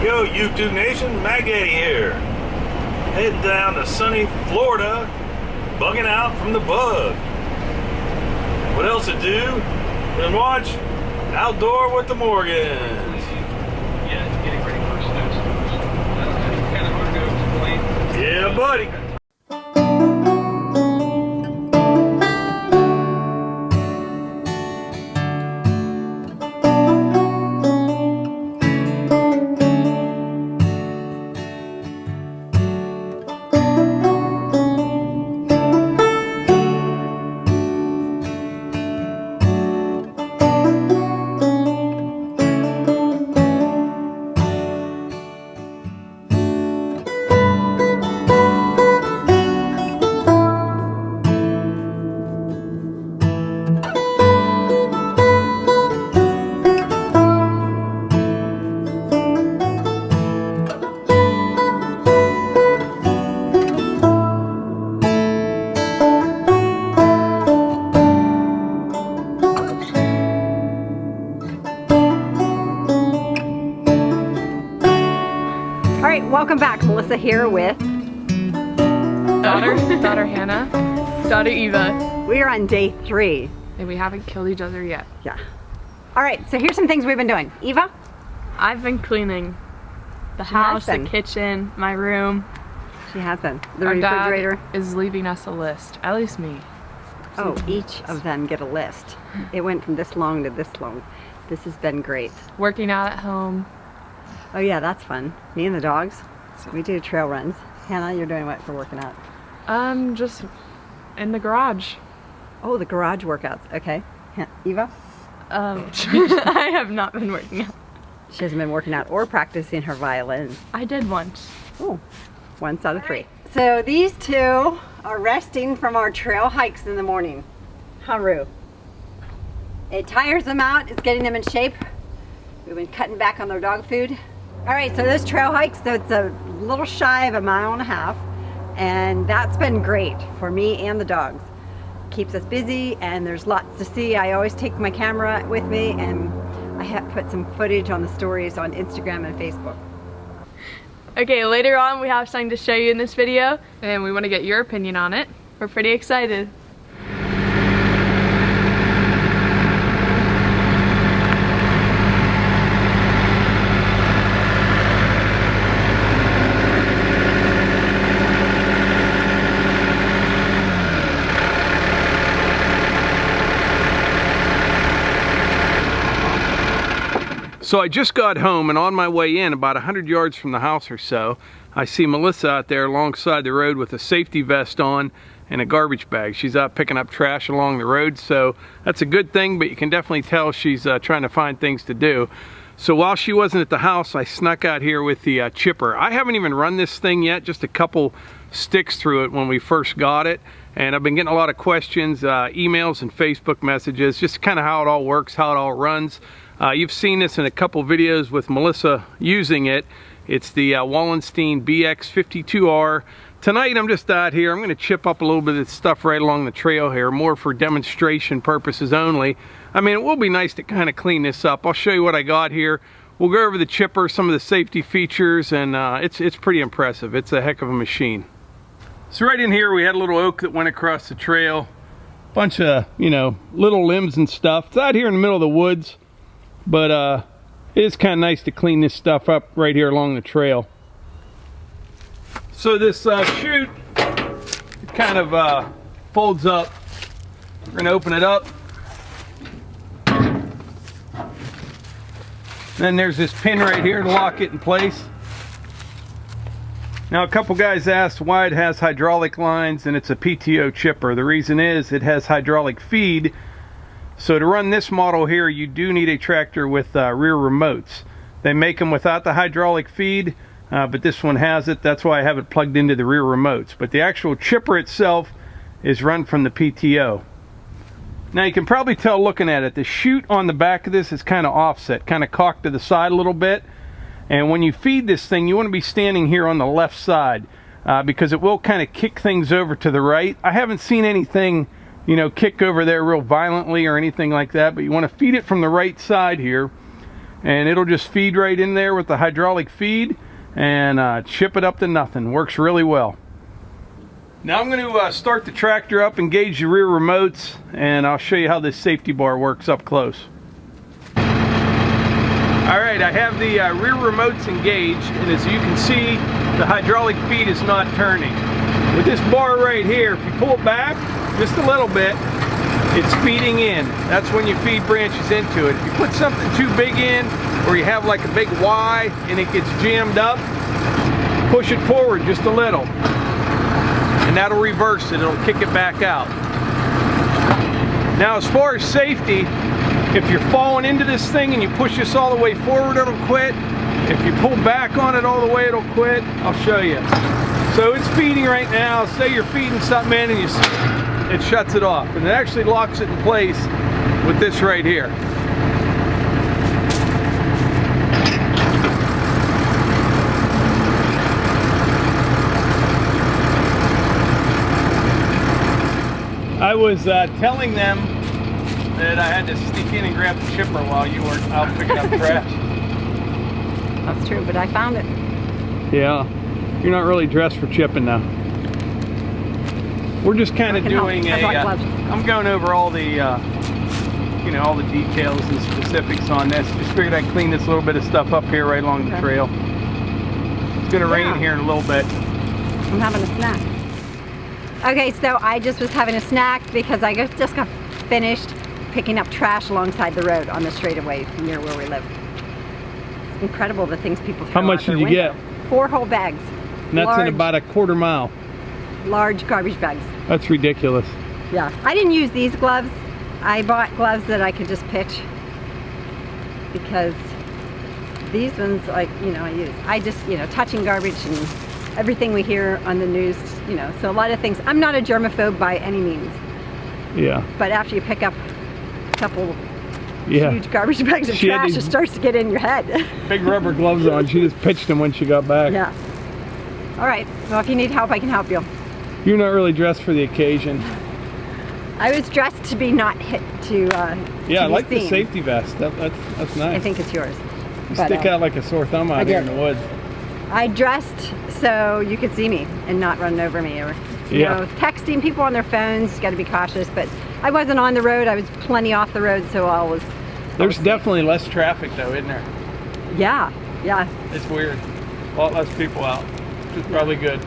Yo, YouTube Nation, Mac Daddy here. Heading down to sunny Florida, bugging out from the bug. What else to do than watch Outdoor with the Morgans? Yeah, it's getting ready for snowstorms. That's kind of hard to explain. Yeah, buddy. Welcome back, Melissa here with daughter Hannah, daughter Eva. We are on day 3. And we haven't killed each other yet. Yeah. Alright, so here's some things we've been doing. Eva? I've been cleaning the house, the kitchen, my room. She has been. The Our refrigerator dad is leaving us a list, at least me. Oh, each of them get a list. It went from this long to this long. This has been great. Working out at home. Oh yeah, that's fun. Me and the dogs. We do trail runs. Hannah, you're doing what for working out? Just in the garage. Oh, the garage workouts. Okay. Eva? I have not been working out. She hasn't been working out or practicing her violin. I did once. Oh, once out of 3. So these two are resting from our trail hikes in the morning. Haru. It tires them out. It's getting them in shape. We've been cutting back on their dog food. All right, so this trail hike, so it's a little shy of 1.5 miles, and that's been great for me and the dogs. Keeps us busy, and there's lots to see. I always take my camera with me, and I have put some footage on the stories on Instagram and Facebook. Okay, later on we have something to show you in this video, and we want to get your opinion on it. We're pretty excited. So I just got home, and on my way in, about 100 yards from the house or so, I see Melissa out there alongside the road with a safety vest on and a garbage bag. She's out picking up trash along the road, so that's a good thing, but you can definitely tell she's trying to find things to do. So while she wasn't at the house, I snuck out here with the chipper. I haven't even run this thing yet, just a couple sticks through it when we first got it, and I've been getting a lot of questions, emails and Facebook messages, just kind of how it all works, how it all runs. You've seen this in a couple videos with Melissa using it. It's the Wallenstein BX52R. Tonight I'm just out here. I'm going to chip up a little bit of stuff right along the trail here, more for demonstration purposes only. I mean, it will be nice to kind of clean this up. I'll show you what I got here. We'll go over the chipper, some of the safety features, and it's pretty impressive. It's a heck of a machine. So right in here we had a little oak that went across the trail. Bunch of, you know, little limbs and stuff. It's out here in the middle of the woods. But it is kind of nice to clean this stuff up right here along the trail. So this chute, it kind of folds up. We're going to open it up. Then there's this pin right here to lock it in place. Now a couple guys asked why it has hydraulic lines and it's a PTO chipper. The reason is it has hydraulic feed. So to run this model here, you do need a tractor with rear remotes. They make them without the hydraulic feed, but this one has it. That's why I have it plugged into the rear remotes. But the actual chipper itself is run from the PTO. Now you can probably tell looking at it, the chute on the back of this is kind of offset, kind of cocked to the side a little bit. And when you feed this thing, you want to be standing here on the left side because it will kind of kick things over to the right. I haven't seen anything, you know, kick over there real violently or anything like that, but you want to feed it from the right side here. and it'll just feed right in there with the hydraulic feed and chip it up to nothing. Works really well. Now I'm going to start the tractor up, engage the rear remotes, and I'll show you how this safety bar works up close. Alright, I have the rear remotes engaged, and as you can see, the hydraulic feed is not turning. With this bar right here, if you pull it back just a little bit, it's feeding in. That's when your feed branches into it. If you put something too big in, or you have like a big Y and it gets jammed up, push it forward just a little, and that'll reverse it. It'll kick it back out. Now, as far as safety, if you're falling into this thing and you push this all the way forward, it'll quit. If you pull back on it all the way, it'll quit. I'll show you. So it's feeding right now. Say you're feeding something in and you see it shuts it off, and it actually locks it in place with this right here. I was telling them that I had to sneak in and grab the chipper while you were out picking up trash. That's true, but I found it. Yeah, you're not really dressed for chipping now. We're just kind of doing I'm going over all the, you know, all the details and specifics on this. Just figured I'd clean this little bit of stuff up here right along the trail. It's gonna rain here in a little bit. I'm having a snack. Okay, so I just was having a snack because I just got finished picking up trash alongside the road on the straightaway near where we live. It's incredible the things people throw. How much did you get? 4 whole bags. And that's in about a quarter mile. Large garbage bags. That's ridiculous. Yeah, I didn't use these gloves. I bought gloves that I could just pitch because these ones, like, you know, I just, you know, touching garbage and everything we hear on the news, you know, so a lot of things. I'm not a germaphobe by any means. Yeah. But after you pick up a couple huge garbage bags of trash, it starts to get in your head. Big rubber gloves on. She just pitched them when she got back. Yeah. All right. Well, if you need help, I can help you. You're not really dressed for the occasion. I was dressed to be not hit to yeah, I like the safety vest. That's nice. I think it's yours. You stick out like a sore thumb out here in the woods. I dressed so you could see me and not run over me, or you know, texting people on their phones. Got to be cautious, but I wasn't on the road. I was plenty off the road, so I was. There's definitely less traffic though, isn't there? Yeah, yeah. It's weird. A lot less people out, which is probably good.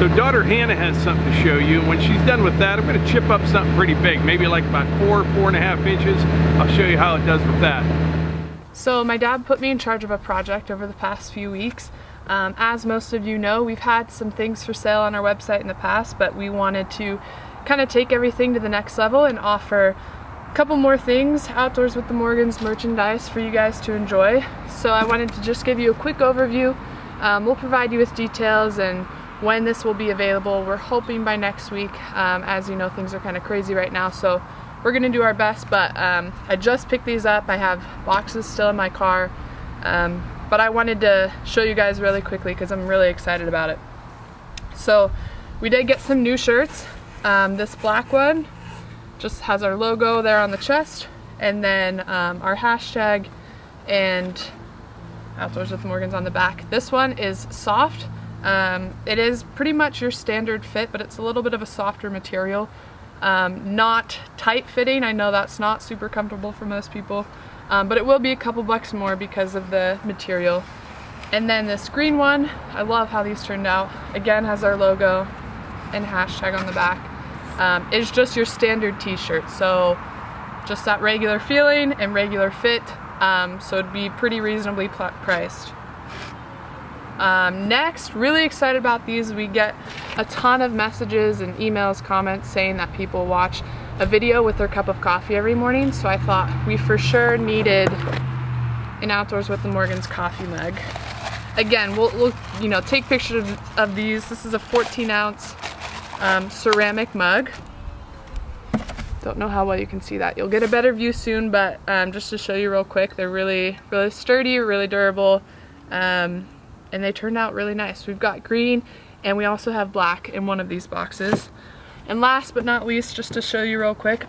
So daughter Hannah has something to show you. When she's done with that, I'm going to chip up something pretty big, maybe like about 4.5 inches. I'll show you how it does with that. So my dad put me in charge of a project over the past few weeks. As most of you know, we've had some things for sale on our website in the past, but we wanted to kind of take everything to the next level and offer a couple more things, Outdoors with the Morgans merchandise for you guys to enjoy. So I wanted to just give you a quick overview. We'll provide you with details and when this will be available. We're hoping by next week. As you know, things are kind of crazy right now, so we're gonna do our best, but I just picked these up. I have boxes still in my car, but I wanted to show you guys really quickly because I'm really excited about it. So we did get some new shirts. This black one just has our logo there on the chest, and then our hashtag and Outdoors with the Morgans on the back. This one is soft. It is pretty much your standard fit, but it's a little bit of a softer material. Not tight fitting. I know that's not super comfortable for most people, but it will be a couple bucks more because of the material. And then this green one, I love how these turned out. Again, has our logo and hashtag on the back. It's just your standard t-shirt, so just that regular feeling and regular fit, so it'd be pretty reasonably priced. Next, really excited about these. We get a ton of messages and emails, comments saying that people watch a video with their cup of coffee every morning, so I thought we for sure needed an Outdoors with the Morgans coffee mug. Again, we'll you know, take pictures of these. This is a 14-ounce ceramic mug. Don't know how well you can see that. You'll get a better view soon, but just to show you real quick, they're really sturdy, really durable. And they turned out really nice. We've got green and we also have black in one of these boxes. And last but not least, just to show you real quick,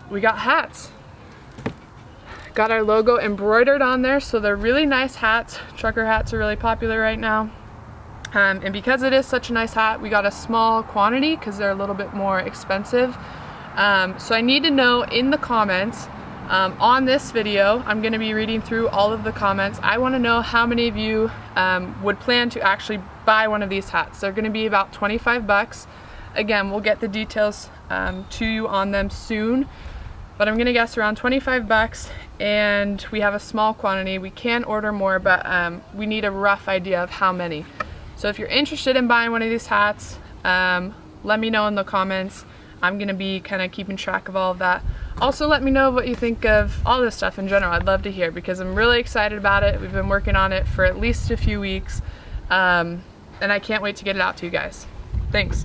we got hats. Got our logo embroidered on there, so they're really nice hats. Trucker hats are really popular right now. And because it is such a nice hat, we got a small quantity because they're a little bit more expensive. So I need to know in the comments, on this video, I'm going to be reading through all of the comments. I want to know how many of you would plan to actually buy one of these hats. They're going to be about 25 bucks. Again, we'll get the details to you on them soon, but I'm going to guess around 25 bucks, and we have a small quantity. We can order more, but we need a rough idea of how many. So if you're interested in buying one of these hats, let me know in the comments. I'm going to be kind of keeping track of all of that. Also, let me know what you think of all this stuff in general. I'd love to hear because I'm really excited about it. We've been working on it for at least a few weeks, and I can't wait to get it out to you guys. Thanks.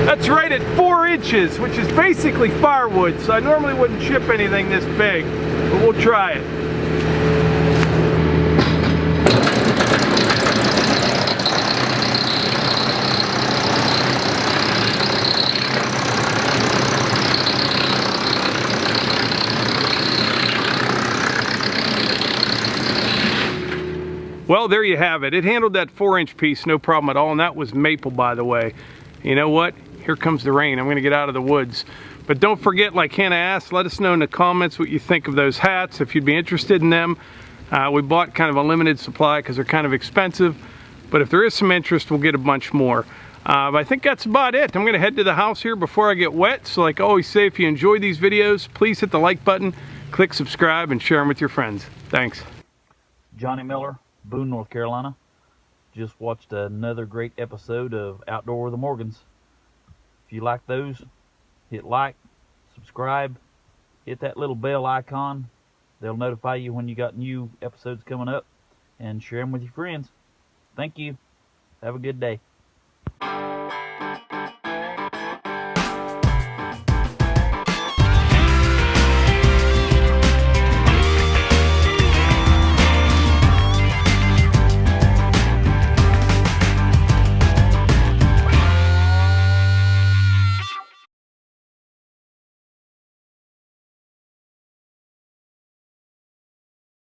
That's right at 4 inches, which is basically firewood, so I normally wouldn't ship anything this big, but we'll try it. Well, there you have it. It handled that 4-inch piece no problem at all, and that was maple, by the way. You know what? Here comes the rain. I'm gonna get out of the woods. But don't forget, like Hannah asked, let us know in the comments what you think of those hats, if you'd be interested in them. We bought kind of a limited supply because they're kind of expensive, but if there is some interest, we'll get a bunch more. But I think that's about it. I'm gonna head to the house here before I get wet. So like I always say, if you enjoy these videos, please hit the like button, click subscribe, and share them with your friends. Thanks. Johnny Miller, Boone, North Carolina. Just watched another great episode of Outdoor with the Morgans. If you like those, hit like, subscribe, hit that little bell icon. They'll notify you when you got new episodes coming up, and share them with your friends. Thank you. Have a good day.